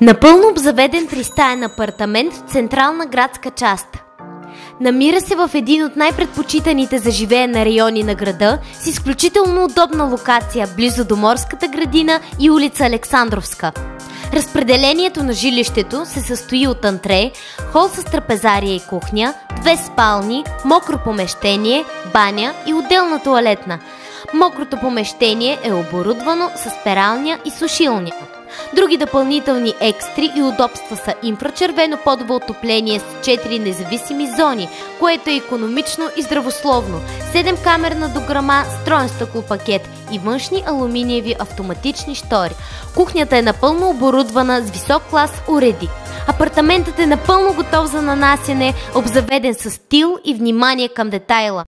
Напълно обзаведен тристаен апартамент в централна градска част. Намира се в един от най-предпочитаните за живеене райони на града с изключително удобна локация близо до Морската градина и улица Александровска. Разпределението на жилището се състои от антре, хол с трапезария и кухня, 2 спални, мокро помещение, баня и отделна тоалетна. Мокрото помещение е оборудвано с пералня и сушилня. Други допълнителни екстри и удобства са инфрачервено подово отопление с 4 независими зони, което е икономично и здравословно, 7-камерна дограма, строен стъклопакет и външни алуминиеви автоматични штори. Кухнята е напълно оборудвана с висок клас уреди. Апартаментът е напълно готов за нанасяне, обзаведен с стил и внимание към детайла.